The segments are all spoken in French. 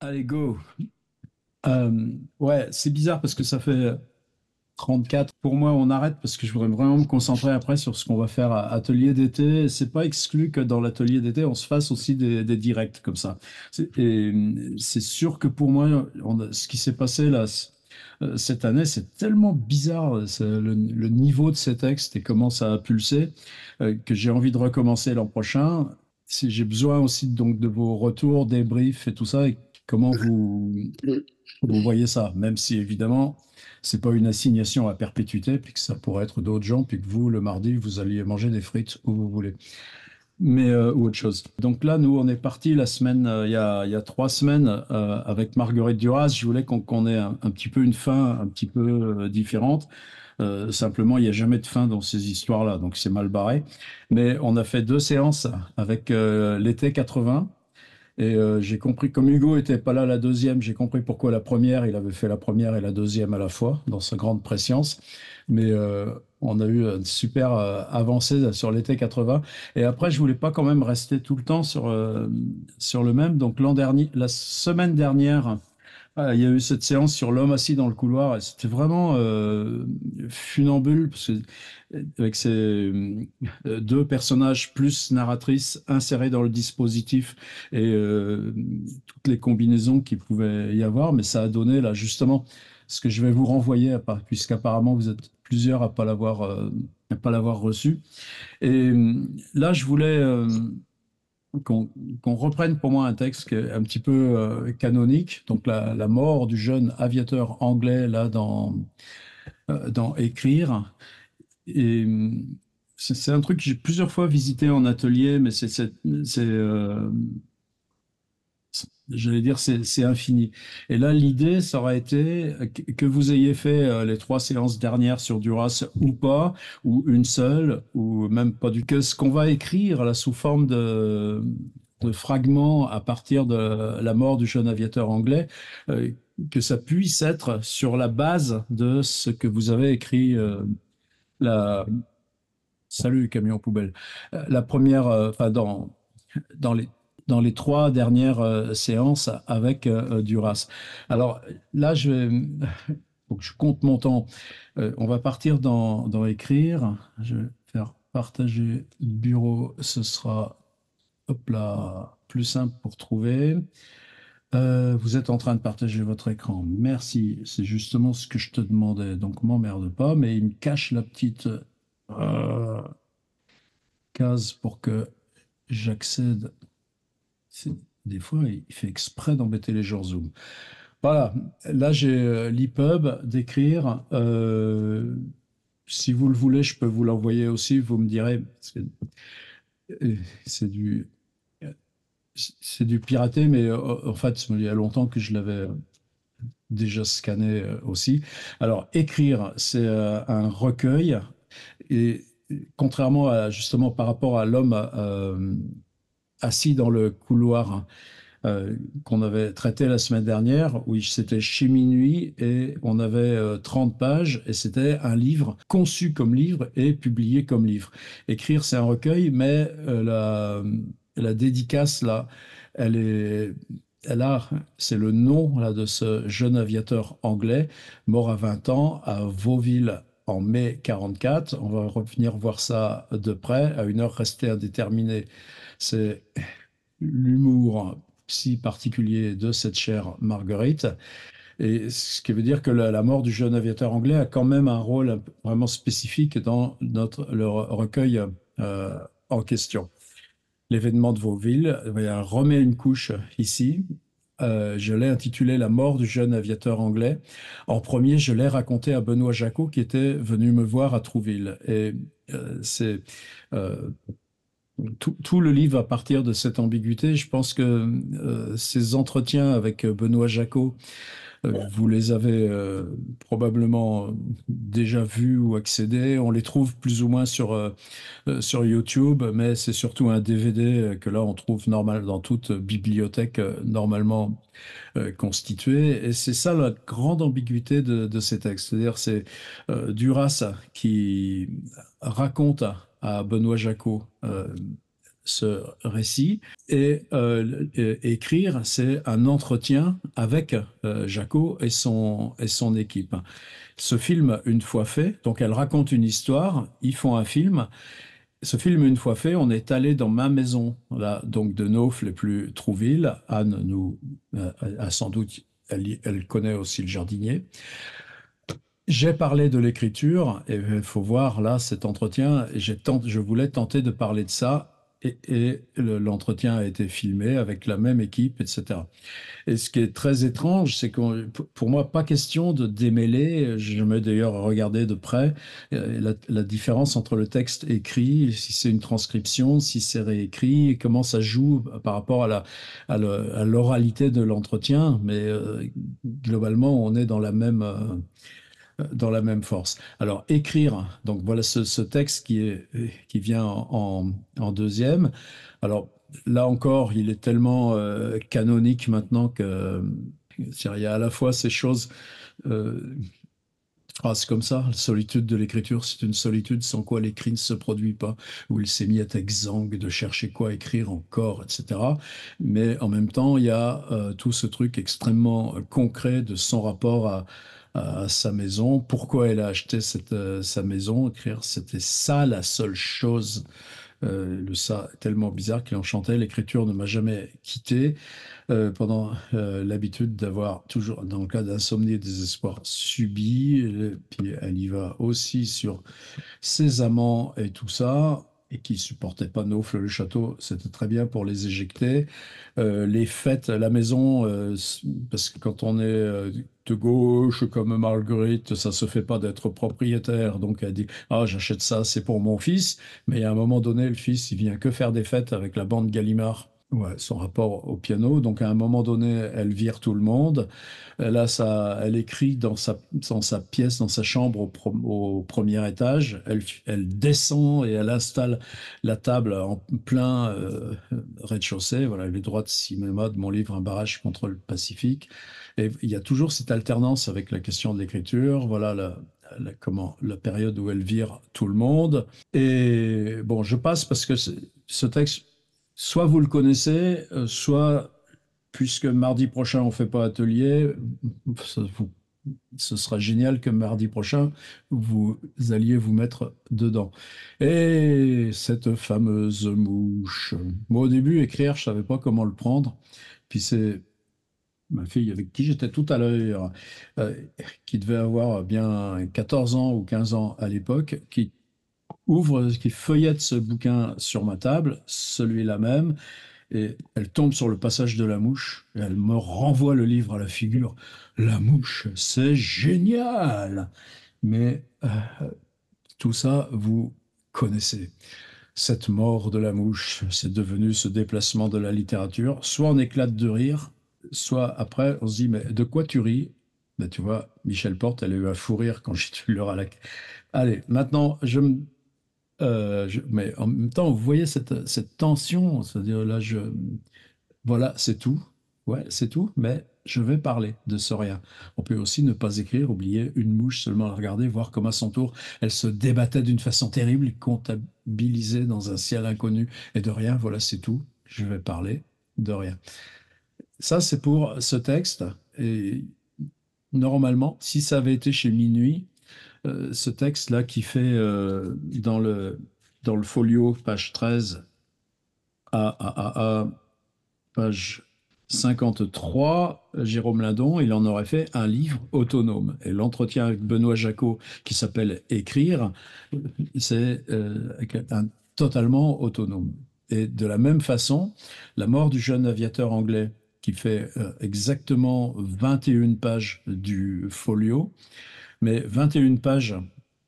Allez, go. Ouais, c'est bizarre parce que ça fait 34. Pour moi, on arrête parce que je voudrais vraiment me concentrer après sur ce qu'on va faire à atelier d'été. C'est pas exclu que dans l'atelier d'été, on se fasse aussi des directs comme ça. C'est sûr que pour moi, ce qui s'est passé là, cette année, c'est tellement bizarre, le niveau de ces textes et comment ça a pulsé, que j'ai envie de recommencer l'an prochain. J'ai besoin aussi donc de vos retours, débriefs et tout ça, et comment vous voyez ça, même si évidemment, c'est pas une assignation à perpétuité, puis que ça pourrait être d'autres gens, puis que vous, le mardi, vous alliez manger des frites où vous voulez, ou autre chose. Donc là, nous, on est parti la semaine, il y a 3 semaines, avec Marguerite Duras. Je voulais qu'on ait un petit peu une fin un petit peu différente. Simplement, il n'y a jamais de fin dans ces histoires-là, donc c'est mal barré. Mais on a fait 2 séances avec l'été 80. Et j'ai compris, comme Hugo était pas là la deuxième, j'ai compris pourquoi la première, il avait fait la première et la deuxième à la fois, dans sa grande prescience. Mais on a eu une super avancée sur l'été 80. Et après, je voulais pas quand même rester tout le temps sur le même. Donc l'an dernier, la semaine dernière, il y a eu cette séance sur l'homme assis dans le couloir et c'était vraiment funambule parce que, avec ces deux personnages plus narratrices insérés dans le dispositif et toutes les combinaisons qu'il pouvait y avoir, mais ça a donné là justement ce que je vais vous renvoyer, puisqu'apparemment vous êtes plusieurs à pas l'avoir reçu. Et là, je voulais qu'on qu'on reprenne pour moi un texte qui est un petit peu canonique, donc la mort du jeune aviateur anglais là dans Écrire. Et c'est un truc que j'ai plusieurs fois visité en atelier, mais j'allais dire, c'est infini. Et là, l'idée, ça aurait été que vous ayez fait les 3 séances dernières sur Duras ou pas, ou une seule, ou même pas du que ce qu'on va écrire là sous forme de fragments à partir de la mort du jeune aviateur anglais, euh, que ça puisse être sur la base de ce que vous avez écrit. La Salut, camion poubelle. La première, enfin dans les, dans les 3 dernières séances avec Duras. Alors là, faut que je compte mon temps. On va partir dans écrire. Je vais faire partager le bureau. Ce sera, hop là, plus simple pour trouver. Vous êtes en train de partager votre écran. Merci. C'est justement ce que je te demandais. Donc, m'emmerde pas, mais il me cache la petite euh, case pour que j'accède. Des fois, il fait exprès d'embêter les gens Zoom. Voilà, là j'ai l'EPUB d'écrire. Si vous le voulez, je peux vous l'envoyer aussi. Vous me direz, parce que, euh, c'est du, c'est du piraté, mais en fait, il y a longtemps que je l'avais déjà scanné aussi. Alors, écrire, c'est un recueil. Et contrairement à, justement, par rapport à l'homme assis dans le couloir qu'on avait traité la semaine dernière, où c'était chez Minuit et on avait 30 pages et c'était un livre conçu comme livre et publié comme livre. Écrire, c'est un recueil, mais la dédicace, là, elle est... Elle a, c'est le nom là, de ce jeune aviateur anglais, mort à 20 ans à Vauville en mai 44. On va revenir voir ça de près, à une heure restée indéterminée. C'est l'humour si particulier de cette chère Marguerite. Et ce qui veut dire que la mort du jeune aviateur anglais a quand même un rôle vraiment spécifique dans le recueil en question. L'événement de Vauville, il remet une couche ici. Je l'ai intitulé La mort du jeune aviateur anglais. En premier, je l'ai raconté à Benoît Jacot qui était venu me voir à Trouville. Et c'est euh, tout le livre à partir de cette ambiguïté. Je pense que ces entretiens avec Benoît Jacot, vous les avez probablement déjà vus ou accédés. On les trouve plus ou moins sur YouTube, mais c'est surtout un DVD que là on trouve normal dans toute bibliothèque normalement constituée. Et c'est ça la grande ambiguïté de ces textes. C'est-à-dire c'est Duras qui raconte à Benoît Jacot ce récit. Écrire, c'est un entretien avec Jaco et son équipe. Ce film, une fois fait, donc elle raconte une histoire, ils font un film. Ce film, une fois fait, on est allé dans ma maison, là, donc de Naufle et plus Trouville. Anne a sans doute, elle connaît aussi le jardinier. J'ai parlé de l'écriture, et il faut voir là cet entretien. Je voulais tenter de parler de ça, l'entretien a été filmé avec la même équipe, etc. Et ce qui est très étrange, c'est que pour moi, pas question de démêler. Je me d'ailleurs regardé de près la différence entre le texte écrit, si c'est une transcription, si c'est réécrit, et comment ça joue par rapport à l'oralité de l'entretien. Mais globalement, on est dans la même force. Alors, écrire, donc voilà ce texte qui vient en deuxième. Alors, là encore, il est tellement canonique maintenant que il y a à la fois ces choses, euh, phrases comme ça, la solitude de l'écriture, c'est une solitude sans quoi l'écrit ne se produit pas, où il s'est mis à être exsangue de chercher quoi écrire encore, etc. Mais en même temps, il y a tout ce truc extrêmement concret de son rapport à sa maison, pourquoi elle a acheté sa maison, écrire, c'était ça la seule chose. Le ça tellement bizarre qu'il en chantait, l'écriture ne m'a jamais quitté pendant l'habitude d'avoir toujours, dans le cas d'insomnie et désespoir, subi. Puis elle y va aussi sur ses amants et tout ça, et qui supportaient pas Naufle le château, c'était très bien pour les éjecter. Les fêtes à la maison, parce que quand on est de gauche comme Marguerite, ça se fait pas d'être propriétaire. Donc elle dit, ah, j'achète ça, c'est pour mon fils. Mais à un moment donné, le fils, il vient que faire des fêtes avec la bande Gallimard. Ouais, son rapport au piano. Donc, à un moment donné, elle vire tout le monde. Elle écrit dans sa pièce, dans sa chambre au premier étage. Elle descend et elle installe la table en plein rez-de-chaussée. Voilà, les droits de cinéma de mon livre Un barrage contre le Pacifique. Et il y a toujours cette alternance avec la question de l'écriture. Voilà la période où elle vire tout le monde. Et bon, je passe parce que ce texte, soit vous le connaissez, soit, puisque mardi prochain on fait pas atelier, ça vous- ce sera génial que mardi prochain vous alliez vous mettre dedans. Et cette fameuse mouche. Moi, au début, écrire, je savais pas comment le prendre. Puis c'est ma fille avec qui j'étais tout à l'heure, euh, qui devait avoir bien 14 ans ou 15 ans à l'époque, qui feuillette ce bouquin sur ma table, celui-là même, et elle tombe sur le passage de la mouche, et elle me renvoie le livre à la figure. La mouche, c'est génial! Mais tout ça, vous connaissez. Cette mort de la mouche, c'est devenu ce déplacement de la littérature. Soit on éclate de rire, soit après on se dit, mais de quoi tu ris? Ben, tu vois, Michel Porte, elle a eu un fou rire quand j'ai lu le Ralac. Allez, maintenant, mais en même temps, vous voyez cette tension, c'est-à-dire là, voilà, c'est tout. Ouais, c'est tout, mais je vais parler de ce rien. On peut aussi ne pas écrire, oublier une mouche, seulement la regarder, voir comme à son tour, elle se débattait d'une façon terrible, comptabilisée dans un ciel inconnu, et de rien, voilà, c'est tout. Je vais parler de rien. Ça, c'est pour ce texte. Et normalement, si ça avait été chez Minuit, ce texte-là qui fait dans le folio, page 13, page 53, Jérôme Lindon, il en aurait fait un livre autonome. Et l'entretien avec Benoît Jacot, qui s'appelle Écrire, c'est totalement autonome. Et de la même façon, la mort du jeune aviateur anglais, qui fait exactement 21 pages du folio, mais 21 pages.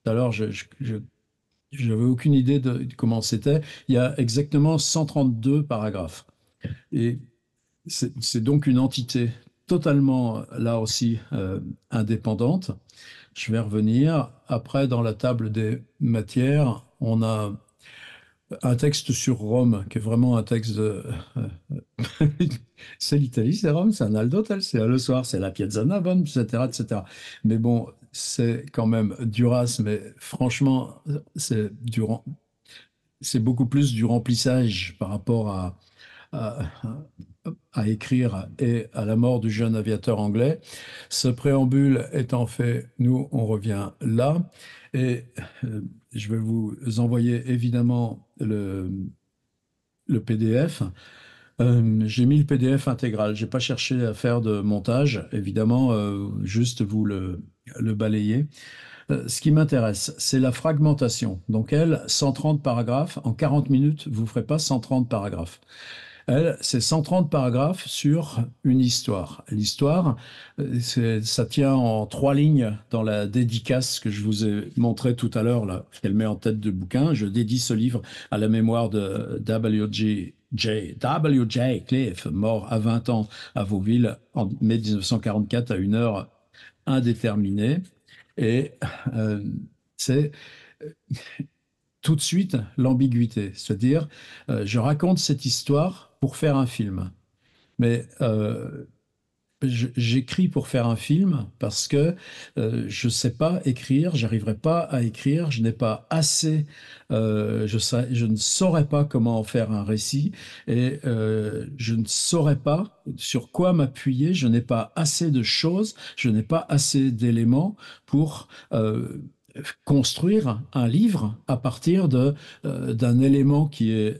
Alors, j'avais aucune idée de comment c'était. Il y a exactement 132 paragraphes. Et c'est donc une entité totalement, là aussi, indépendante. Je vais revenir. Après, dans la table des matières, on a un texte sur Rome, qui est vraiment un texte de... c'est l'Italie, c'est Rome, c'est un Aldotel, c'est le soir, c'est la Piazza Navona, etc., etc. Mais bon, c'est quand même Duras, mais franchement, c'est Durand. c'est beaucoup plus du remplissage par rapport à, à écrire et à la mort du jeune aviateur anglais. Ce préambule étant fait, nous, on revient là. Et euh, je vais vous envoyer évidemment le PDF. J'ai mis le PDF intégral. J'ai pas cherché à faire de montage, évidemment, juste vous le balayer. Ce qui m'intéresse, c'est la fragmentation. Donc, elle, 130 paragraphes. En 40 minutes, vous ne ferez pas 130 paragraphes. Elle, c'est 130 paragraphes sur une histoire. L'histoire, ça tient en trois lignes dans la dédicace que je vous ai montré tout à l'heure, là, qu'elle met en tête de bouquin. Je dédie ce livre à la mémoire de W.J. Cliff, mort à 20 ans à Vauville en mai 1944 à une heure indéterminée. Et euh, c'est tout de suite l'ambiguïté, c'est-à-dire je raconte cette histoire pour faire un film, mais j'écris pour faire un film parce que je ne sais pas écrire, j'arriverai pas à écrire, je n'ai pas assez, je ne saurais pas comment en faire un récit et je ne saurais pas sur quoi m'appuyer, je n'ai pas assez de choses, je n'ai pas assez d'éléments pour construire un livre à partir d'un élément qui est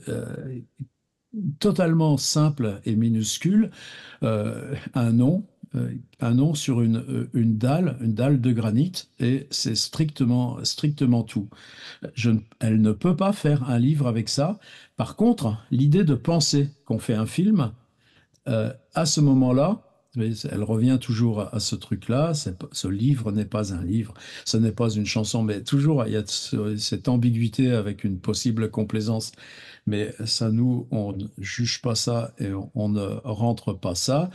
totalement simple et minuscule, un nom. Un nom sur une dalle de granit, et c'est strictement tout. Elle ne peut pas faire un livre avec ça. Par contre, l'idée de penser qu'on fait un film, à ce moment-là, elle revient toujours à ce truc-là. Ce livre n'est pas un livre, ce n'est pas une chanson, mais toujours il y a cette ambiguïté avec une possible complaisance. Mais ça, nous, on ne juge pas ça et on ne rentre pas ça.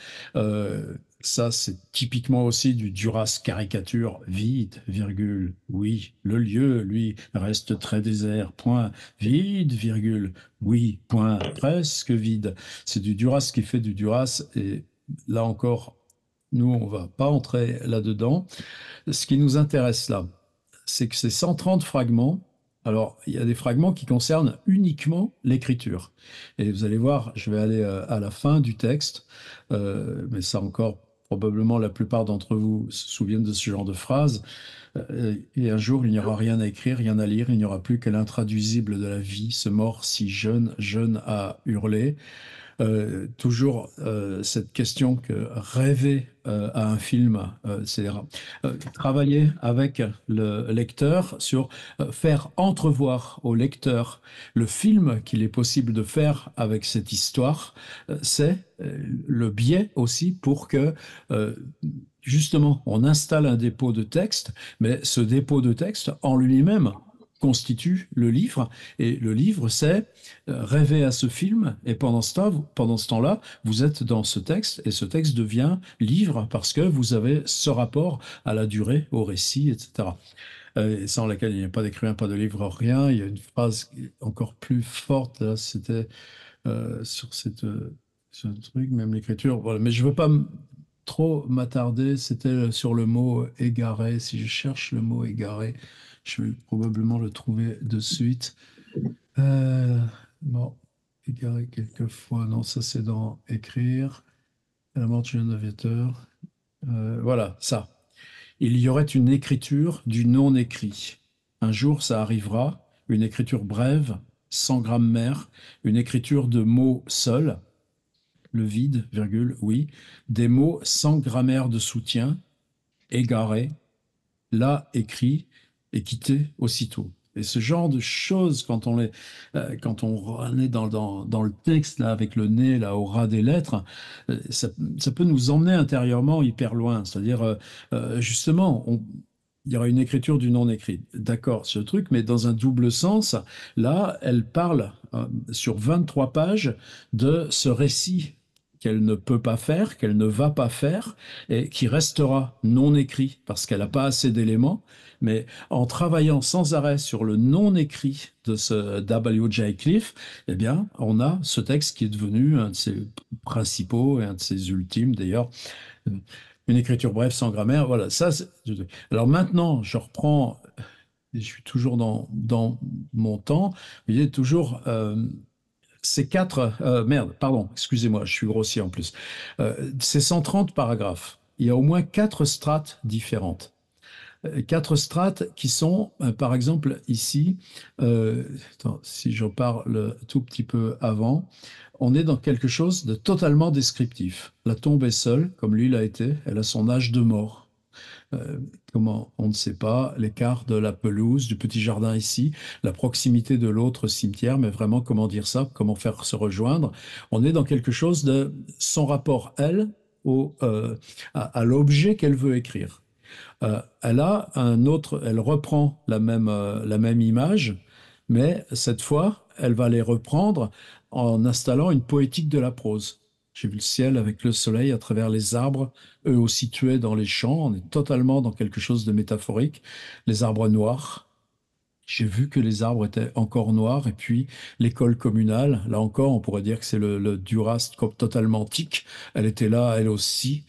Ça, c'est typiquement aussi du Duras caricature vide, virgule. Oui, le lieu, lui, reste très désert, point. Vide, virgule. Oui, point. Presque vide. C'est du Duras qui fait du Duras. Et là encore, nous, on va pas entrer là-dedans. Ce qui nous intéresse là, c'est que ces 130 fragments, alors il y a des fragments qui concernent uniquement l'écriture. Et vous allez voir, je vais aller à la fin du texte, mais ça encore, probablement la plupart d'entre vous se souviennent de ce genre de phrase. Et un jour, il n'y aura rien à écrire, rien à lire, il n'y aura plus que l'intraduisible de la vie, ce mort si jeune, jeune à hurler. Toujours cette question que rêver à un film, c'est travailler avec le lecteur sur faire entrevoir au lecteur le film qu'il est possible de faire avec cette histoire. C'est le biais aussi pour que justement on installe un dépôt de texte, mais ce dépôt de texte en lui-même constitue le livre, et le livre, c'est rêver à ce film, et pendant ce temps-là, vous êtes dans ce texte, et ce texte devient livre parce que vous avez ce rapport à la durée, au récit, etc. Sans laquelle il n'y a pas d'écrivain, pas de livre, rien. Il y a une phrase encore plus forte, là, c'était sur ce truc, même l'écriture. Voilà. Mais je ne veux pas trop m'attarder, c'était sur le mot égaré. Si je cherche le mot égaré, je vais probablement le trouver de suite. Euh, bon, égaré quelquefois. Non, ça c'est dans écrire. La mort du jeune aviateur. Voilà, ça. Il y aurait une écriture du non-écrit. Un jour, ça arrivera, une écriture brève, sans grammaire, une écriture de mots seuls, le vide, virgule, oui, des mots sans grammaire de soutien, égarés, là écrit et quitté aussitôt. Et ce genre de choses, quand on est dans le texte, là, avec le nez là, au ras des lettres, ça peut nous emmener intérieurement hyper loin. C'est-à-dire, justement, il y aura une écriture du non-écrit. D'accord, ce truc, mais dans un double sens, là, elle parle sur 23 pages de ce récit qu'elle ne peut pas faire, qu'elle ne va pas faire, et qui restera non écrit parce qu'elle n'a pas assez d'éléments. Mais en travaillant sans arrêt sur le non écrit de ce W.J. Cliff, eh bien, on a ce texte qui est devenu un de ses principaux et un de ses ultimes d'ailleurs. Une écriture brève sans grammaire, voilà. Alors maintenant, je reprends et je suis toujours dans mon temps. Vous voyez, toujours ces quatre, merde, pardon, excusez-moi, je suis grossier en plus. Ces 130 paragraphes, il y a au moins quatre strates différentes. Quatre strates qui sont, par exemple, ici, attends, si je parle tout petit peu avant, on est dans quelque chose de totalement descriptif. La tombe est seule, comme lui l'a été, elle a son âge de mort. Euh, Comment, on ne sait pas, l'écart de la pelouse, du petit jardin ici, la proximité de l'autre cimetière, mais vraiment, comment dire ça, comment faire se rejoindre. On est dans quelque chose de son rapport, elle, à l'objet qu'elle veut écrire. Elle a un autre, elle reprend la même image, mais cette fois, elle va les reprendre en installant une poétique de la prose. J'ai vu le ciel avec le soleil à travers les arbres, eux aussi tués dans les champs. On est totalement dans quelque chose de métaphorique. Les arbres noirs. J'ai vu que les arbres étaient encore noirs. Et puis l'école communale, là encore, on pourrait dire que c'est le Duras comme totalement tic. Elle était là, elle aussi.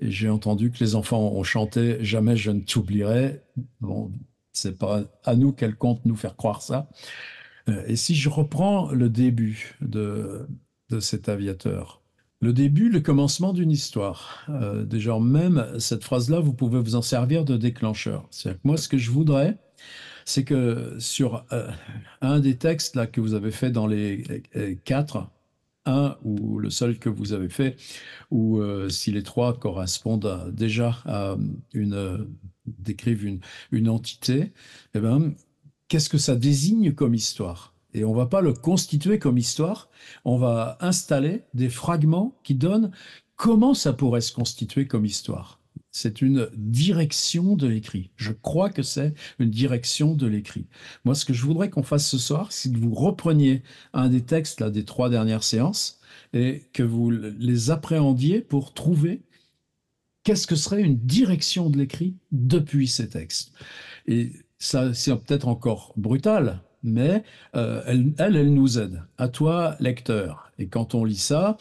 Et j'ai entendu que les enfants ont chanté Jamais je ne t'oublierai. Bon, c'est pas à nous qu'elle compte nous faire croire ça. Et si je reprends le début de cet aviateur, le début, le commencement d'une histoire. Déjà, même cette phrase-là, vous pouvez vous en servir de déclencheur. C'est-à-dire que moi, ce que je voudrais, c'est que sur un des textes là que vous avez fait dans les quatre, un ou le seul que vous avez fait, ou si les trois correspondent déjà à décrivent une entité, eh ben, qu'est-ce que ça désigne comme histoire? Et on va pas le constituer comme histoire, on va installer des fragments qui donnent comment ça pourrait se constituer comme histoire. C'est une direction de l'écrit. Je crois que c'est une direction de l'écrit. Moi, ce que je voudrais qu'on fasse ce soir, c'est que vous repreniez un des textes là, des trois dernières séances et que vous les appréhendiez pour trouver qu'est-ce que serait une direction de l'écrit depuis ces textes. Et ça, c'est peut-être encore brutal, mais elle nous aide. À toi, lecteur. Et quand on lit ça,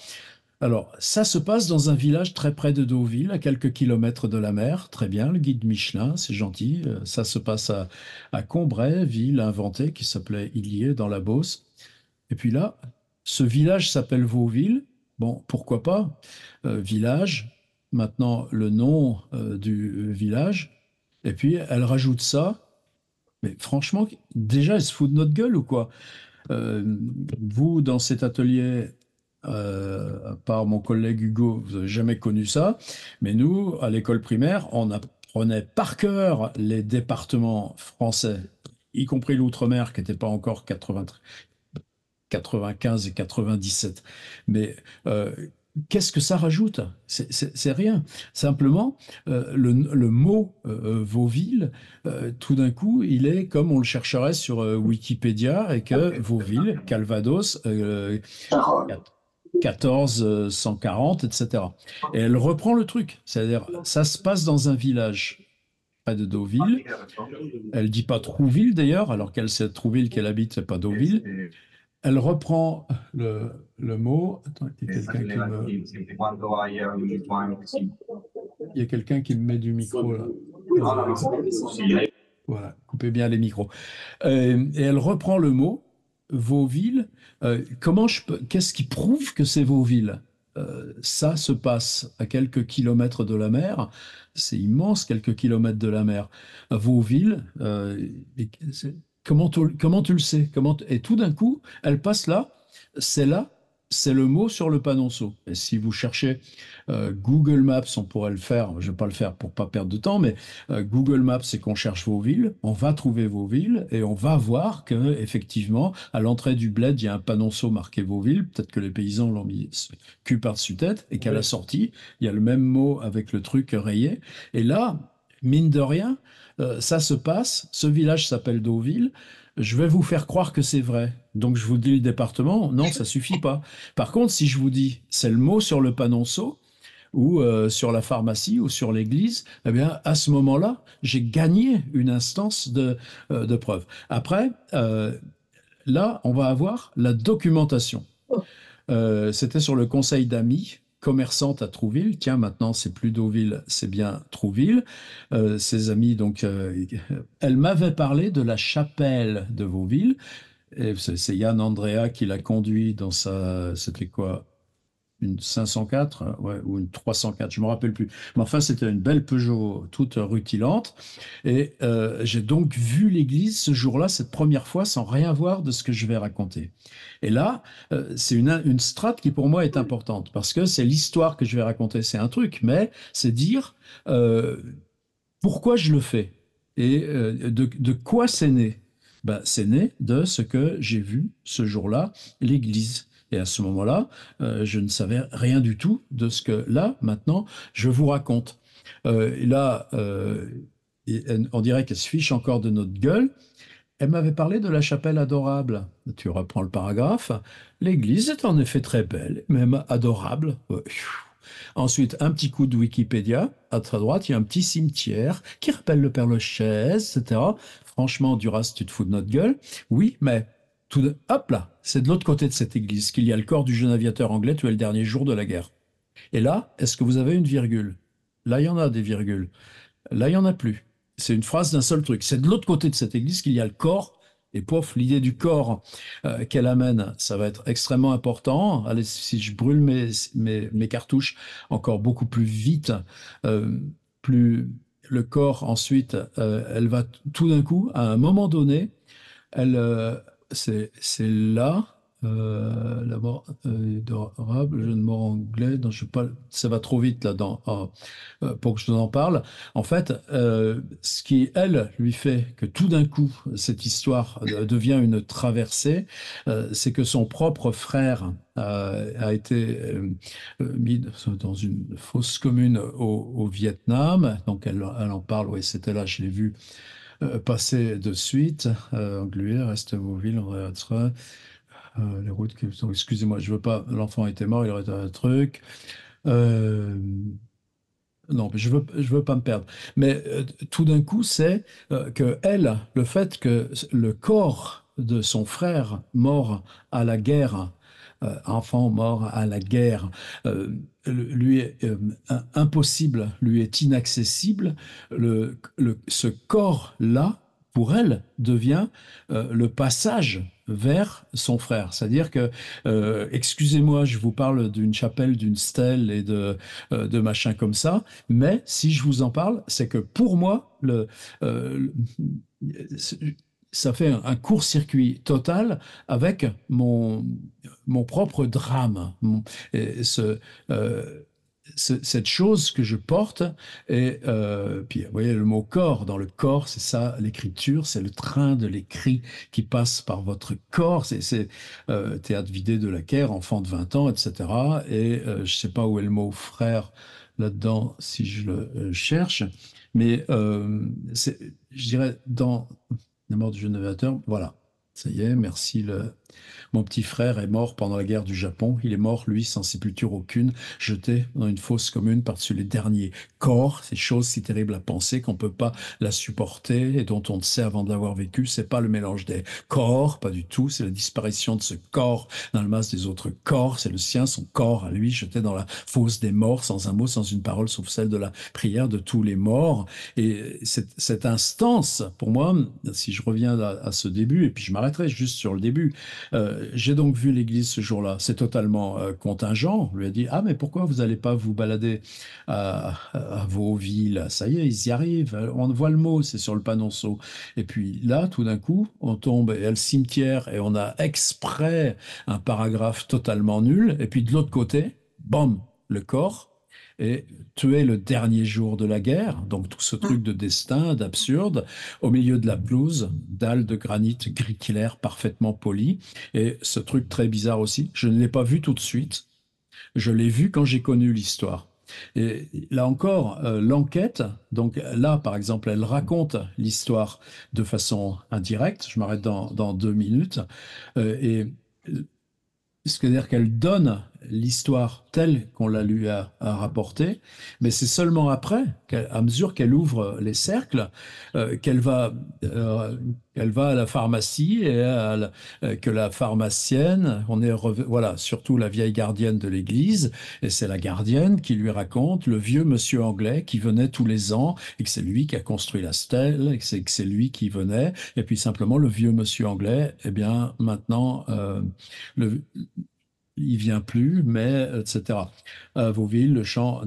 alors, ça se passe dans un village très près de Deauville, à quelques kilomètres de la mer. Très bien, le guide Michelin, c'est gentil. Ça se passe à Combray, ville inventée qui s'appelait Illiers dans la Beauce. Et puis là, ce village s'appelle Vauville. Bon, pourquoi pas? Village, maintenant le nom du village. Et puis elle rajoute ça. Mais franchement, déjà, elle se fout de notre gueule ou quoi? Euh, Vous, dans cet atelier, à part mon collègue Hugo, vous n'avez jamais connu ça. Mais nous, à l'école primaire, on apprenait par cœur les départements français, y compris l'outre-mer, qui n'était pas encore 95 et 97. Mais qu'est-ce que ça rajoute? C'est rien. Simplement, le mot Vauville, tout d'un coup, il est comme on le chercherait sur Wikipédia et que Vauville, Calvados, 1440, etc. Et elle reprend le truc. C'est-à-dire, ça se passe dans un village près de Deauville. Elle dit pas Trouville d'ailleurs, alors qu'elle sait Trouville qu'elle habite, c'est pas Deauville. Elle reprend le mot. Attends, il y a quelqu'un qui me met du micro là. Voilà, coupez bien les micros. Et elle reprend le mot Vauville. Qu'est-ce qui prouve que c'est Vauville? Ça se passe à quelques kilomètres de la mer. C'est immense, quelques kilomètres de la mer. Vauville, comment tu le sais? Et tout d'un coup, elle passe là, c'est le mot sur le panonceau. Et si vous cherchez Google Maps, on pourrait le faire, je ne vais pas le faire pour pas perdre de temps, mais Google Maps, c'est qu'on cherche vos villes, on va trouver vos villes et on va voir que effectivement, à l'entrée du bled, il y a un panonceau marqué vos villes. Peut-être que les paysans l'ont mis cul par-dessus tête et qu'à la sortie, il y a le même mot avec le truc rayé. Et là, mine de rien, ça se passe. Ce village s'appelle Deauville. Je vais vous faire croire que c'est vrai. Donc je vous dis le département, non, ça suffit pas. Par contre, si je vous dis c'est le mot sur le panonceau, ou sur la pharmacie ou sur l'église, eh bien, à ce moment-là, j'ai gagné une instance de preuve. Après, là, on va avoir la documentation. C'était sur le conseil d'amis commerçante à Trouville. Tiens, maintenant, c'est plus Deauville, c'est bien Trouville. Ses amis, donc, elle m'avait parlé de la chapelle de Vauville. Et c'est Yann Andrea qui l'a conduit dans sa, c'était quoi? Une 504, ouais, ou une 304, je me rappelle plus. Mais enfin, c'était une belle Peugeot toute rutilante. Et j'ai donc vu l'église ce jour-là, cette première fois, sans rien voir de ce que je vais raconter. Et là, c'est une strate qui pour moi est importante, parce que c'est l'histoire que je vais raconter, c'est un truc, mais c'est dire euh, pourquoi je le fais et de quoi c'est né. Ben, c'est né de ce que j'ai vu ce jour-là, l'église. Et à ce moment-là, je ne savais rien du tout de ce que là, maintenant, je vous raconte. Et là, on dirait qu'elle se fiche encore de notre gueule. Elle m'avait parlé de la chapelle adorable. Tu reprends le paragraphe. L'église est en effet très belle, même adorable. Ensuite, un petit coup de Wikipédia. À ta droite, il y a un petit cimetière qui rappelle le Père Lachaise, etc. Franchement, Duras, tu te fous de notre gueule. Oui, mais hop là, c'est de l'autre côté de cette église qu'il y a le corps du jeune aviateur anglais tué le dernier jour de la guerre. Et là, est-ce que vous avez une virgule? Là, il y en a des virgules. Là, il n'y en a plus. C'est une phrase d'un seul truc. C'est de l'autre côté de cette église qu'il y a le corps. Et pof, l'idée du corps qu'elle amène, ça va être extrêmement important. Allez, si je brûle mes cartouches encore beaucoup plus vite, euh, plus le corps ensuite, elle va tout d'un coup, à un moment donné, elle, c'est là, la mort adorable, le jeu de mort anglais, non, je sais pas, ça va trop vite là pour que je vous en parle. En fait, ce qui, elle, lui fait que tout d'un coup, cette histoire devient une traversée, c'est que son propre frère a été mis dans une fosse commune au Vietnam. Donc, elle en parle, oui, c'était là, je l'ai vu passer de suite. Angluer, reste Vauville, André Hatra, les routes qui sont. Excusez-moi, je veux pas. L'enfant était mort, il aurait un truc. Euh, non, mais je veux pas me perdre. Mais tout d'un coup, c'est que elle, le fait que le corps de son frère mort à la guerre, enfant mort à la guerre, lui est impossible, lui est inaccessible. Ce corps-là, pour elle, devient le passage vers son frère. C'est-à-dire que, excusez-moi, je vous parle d'une chapelle, d'une stèle et de machins comme ça. Mais si je vous en parle, c'est que pour moi, euh, ça fait un court-circuit total avec mon propre drame. Et cette chose que je porte, et puis vous voyez le mot corps, dans le corps, c'est ça, l'écriture, c'est le train de l'écrit qui passe par votre corps, c'est théâtre vidé de la Caire, enfant de 20 ans, etc. Et je sais pas où est le mot frère là-dedans si je le cherche, mais je dirais dans la mort du jeune aviateur, voilà, ça y est, merci mon petit frère est mort pendant la guerre du Japon. Il est mort, lui, sans sépulture aucune, jeté dans une fosse commune par-dessus les derniers corps. Ces choses si terribles à penser qu'on ne peut pas la supporter et dont on ne sait avant de l'avoir vécu. C'est pas le mélange des corps, pas du tout. C'est la disparition de ce corps dans le masse des autres corps. C'est le sien, son corps à lui, jeté dans la fosse des morts, sans un mot, sans une parole, sauf celle de la prière de tous les morts. Et cette instance, pour moi, si je reviens à ce début, et puis je m'arrêterai juste sur le début, j'ai donc vu l'église ce jour-là. C'est totalement contingent. On lui a dit, ah, mais pourquoi vous n'allez pas vous balader à vos villes? Ça y est, ils y arrivent. On voit le mot, c'est sur le panonceau. Et puis là, tout d'un coup, on tombe et il y a le cimetière et on a exprès un paragraphe totalement nul. Et puis de l'autre côté, bam, le corps. Et tué le dernier jour de la guerre, donc tout ce truc de destin, d'absurde, au milieu de la pelouse, dalles de granit gris clair parfaitement polies. Et ce truc très bizarre aussi, je ne l'ai pas vu tout de suite, je l'ai vu quand j'ai connu l'histoire. Et là encore, l'enquête, donc là, par exemple, elle raconte l'histoire de façon indirecte, je m'arrête dans 2 minutes, et c'est-à-dire qu'elle donne l'histoire telle qu'on la lui a rapportée, mais c'est seulement après, à mesure qu'elle ouvre les cercles, qu'elle va, euh, elle va à la pharmacie et que la pharmacienne, voilà, surtout la vieille gardienne de l'église, et c'est la gardienne qui lui raconte le vieux monsieur anglais qui venait tous les ans et que c'est lui qui a construit la stèle et que c'est lui qui venait. Et puis simplement le vieux monsieur anglais, eh bien maintenant le, il vient plus, mais etc. À Vauville, le chant.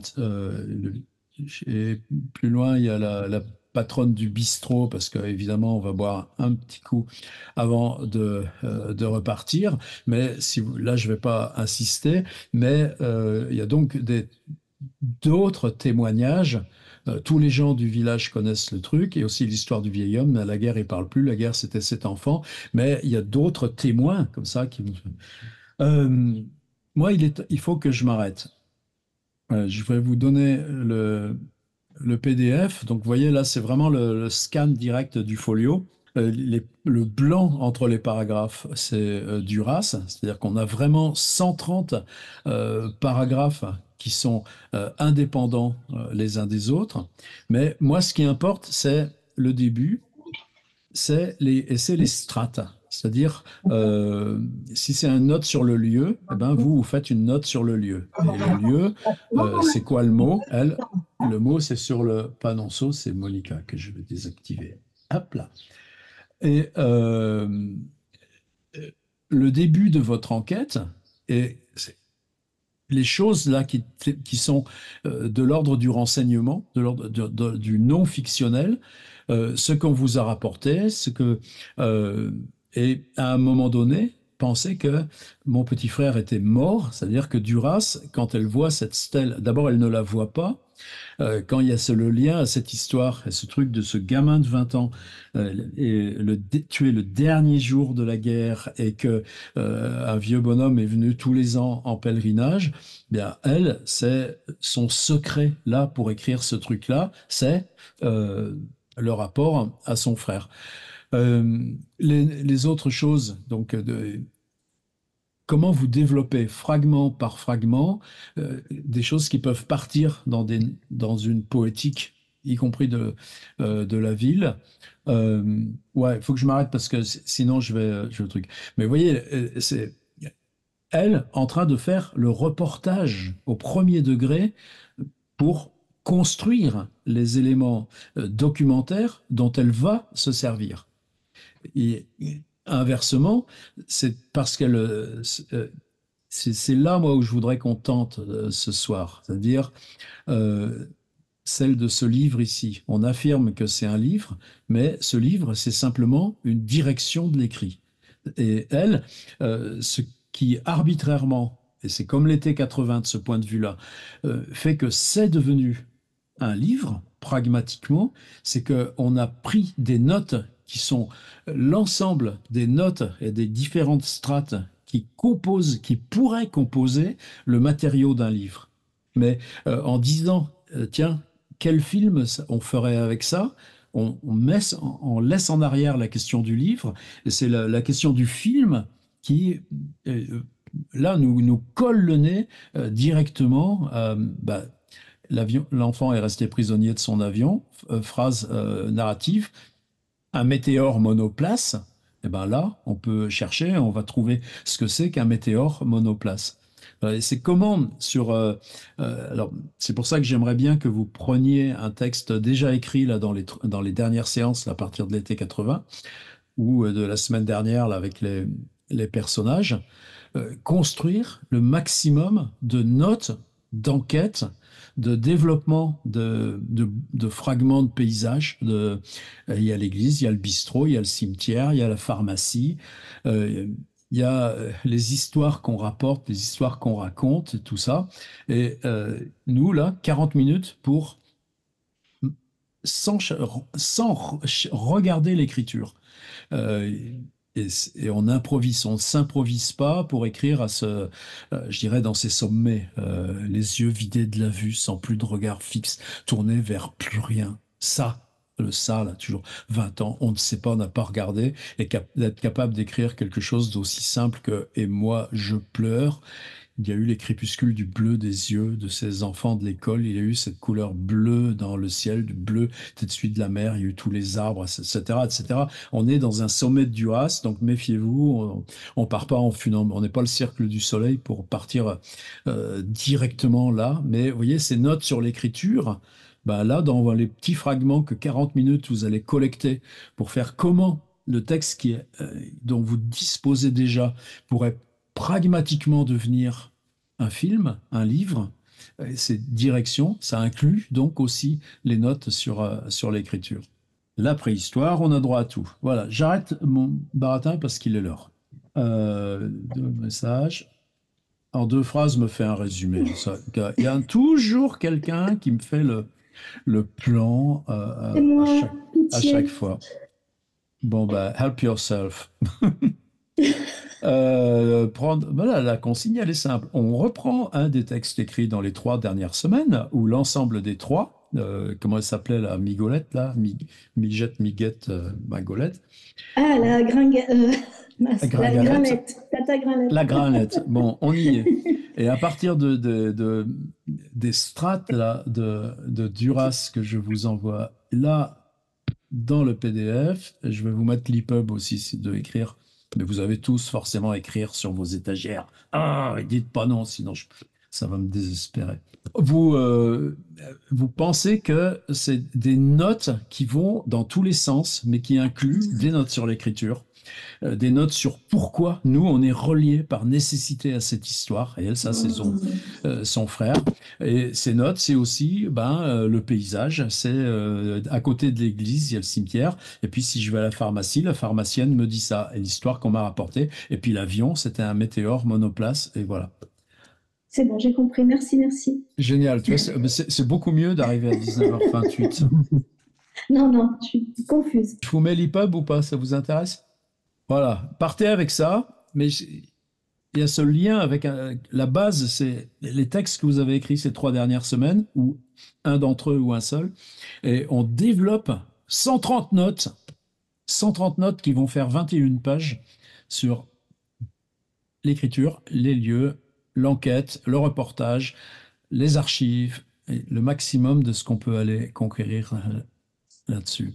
Et plus loin, il y a la patronne du bistrot, parce qu'évidemment, on va boire un petit coup avant de repartir. Mais là, je ne vais pas insister, mais il y a donc d'autres témoignages. Tous les gens du village connaissent le truc et aussi l'histoire du vieil homme. À la guerre, il parle plus. La guerre, c'était cet enfant. Mais il y a d'autres témoins comme ça qui. Euh, Moi, il faut que je m'arrête. Je vais vous donner le PDF. Donc, vous voyez, là, c'est vraiment le scan direct du folio. Le blanc entre les paragraphes, c'est Duras, c'est-à-dire qu'on a vraiment 130 paragraphes qui sont indépendants les uns des autres. Mais moi, ce qui importe, c'est le début c'est les strates. C'est-à-dire, si c'est une note sur le lieu, eh ben vous faites une note sur le lieu. Et le lieu, c'est quoi le mot? Le mot, c'est sur le panonceau, c'est Monica que je vais désactiver. Hop là. Et le début de votre enquête, et les choses là qui sont de l'ordre du renseignement, de l'ordre du non fictionnel, ce qu'on vous a rapporté, euh, et à un moment donné, pensez que mon petit frère était mort, c'est-à-dire que Duras, quand elle voit cette stèle, d'abord elle ne la voit pas, quand il y a le lien à cette histoire, à ce truc de ce gamin de 20 ans, et tué le dernier jour de la guerre et que un vieux bonhomme est venu tous les ans en pèlerinage, bien elle, c'est son secret là pour écrire ce truc-là, c'est le rapport à son frère. Les autres choses, donc comment vous développez fragment par fragment des choses qui peuvent partir dans une poétique, y compris de la ville. Ouais, il faut que je m'arrête parce que sinon je vais le truc. Mais vous voyez, c'est elle en train de faire le reportage au premier degré pour construire les éléments documentaires dont elle va se servir. Et inversement, c'est parce qu'elle c'est là, moi, où je voudrais qu'on tente ce soir, c'est-à-dire euh, celle de ce livre ici. On affirme que c'est un livre, mais ce livre, c'est simplement une direction de l'écrit. Et elle, ce qui arbitrairement, et c'est comme l'été 80 de ce point de vue-là, fait que c'est devenu un livre, pragmatiquement, c'est qu'on a pris des notes qui sont l'ensemble des notes et des différentes strates qui pourraient composer le matériau d'un livre. Mais en disant, tiens, quel film on ferait avec ça? On laisse en arrière la question du livre, et c'est la question du film qui, là, nous colle le nez directement. Bah, l'enfant est resté prisonnier de son avion, phrase narrative, un météore monoplace, et ben là, on peut chercher, on va trouver ce que c'est qu'un météore monoplace. Et c'est comment alors, c'est pour ça que j'aimerais bien que vous preniez un texte déjà écrit là dans les dernières séances là, à partir de l'été 80 ou de la semaine dernière là, avec les personnages, construire le maximum de notes, d'enquêtes, de développement de fragments de paysages. Il y a l'église, il y a le bistrot, il y a le cimetière, il y a la pharmacie, il y a les histoires qu'on rapporte, les histoires qu'on raconte, et tout ça. Et nous, là, 40 minutes pour, sans, sans regarder l'écriture. Euh, et on improvise, on ne s'improvise pas pour écrire je dirais, dans ces sommets, les yeux vidés de la vue, sans plus de regard fixe, tournés vers plus rien. Ça, là, toujours 20 ans, on ne sait pas, on n'a pas regardé, et d'être capable d'écrire quelque chose d'aussi simple que «Et moi, je pleure», Il y a eu les crépuscules du bleu des yeux de ces enfants de l'école. Il y a eu cette couleur bleue dans le ciel, du bleu au-dessus de la mer. Il y a eu tous les arbres, etc., etc. On est dans un sommet de Duras, donc méfiez-vous. On part pas en funambule. On n'est pas le cercle du soleil pour partir directement là. Mais vous voyez, ces notes sur l'écriture, bah là, dans les petits fragments que 40 minutes vous allez collecter pour faire comment le texte dont vous disposez déjà pourrait pragmatiquement devenir un film, un livre. C'est direction, ça inclut donc aussi les notes sur l'écriture. La préhistoire, on a droit à tout. Voilà, j'arrête mon baratin parce qu'il est l'heure. Deux messages. En deux phrases, me fait un résumé. Il y a toujours quelqu'un qui me fait le plan C'est moi, à chaque pitié. fois. Bon, bah, help yourself. Voilà, la consigne, elle est simple. On reprend un des textes écrits dans les 3 dernières semaines, ou l'ensemble des trois. Comment elle s'appelait, la Migolette, là? Migette, Miguette, Magolette. Ah, Bon, la Gringalette. grinlette, tata grinlette. La Grinlette. Bon, on y est. Et à partir des strates là, de Duras que je vous envoie là dans le PDF, je vais vous mettre l'EPUB aussi de écrire. Mais vous avez tous forcément à écrire sur vos étagères. Ah, et dites pas non, sinon ça va me désespérer. Vous pensez que c'est des notes qui vont dans tous les sens, mais qui incluent des notes sur l'écriture, des notes sur pourquoi nous, on est reliés par nécessité à cette histoire. Et elle, ça, c'est son frère. Et ces notes, c'est aussi le paysage. C'est à côté de l'église, il y a le cimetière. Et puis, si je vais à la pharmacie, la pharmacienne me dit ça. Et l'histoire qu'on m'a rapportée. Et puis, l'avion, c'était un météore monoplace. Et voilà. C'est bon, j'ai compris. Merci, merci. Génial. Tu vois, c'est beaucoup mieux d'arriver à 19h28. Non, non, je suis confuse. Je vous mets l'EPUB ou pas? Ça vous intéresse? Voilà. Partez avec ça. Mais il y a ce lien avec la base, c'est les textes que vous avez écrits ces 3 dernières semaines, ou un d'entre eux ou un seul, et on développe 130 notes, 130 notes qui vont faire 21 pages sur l'écriture, les lieux, l'enquête, le reportage, les archives, et le maximum de ce qu'on peut aller conquérir là-dessus.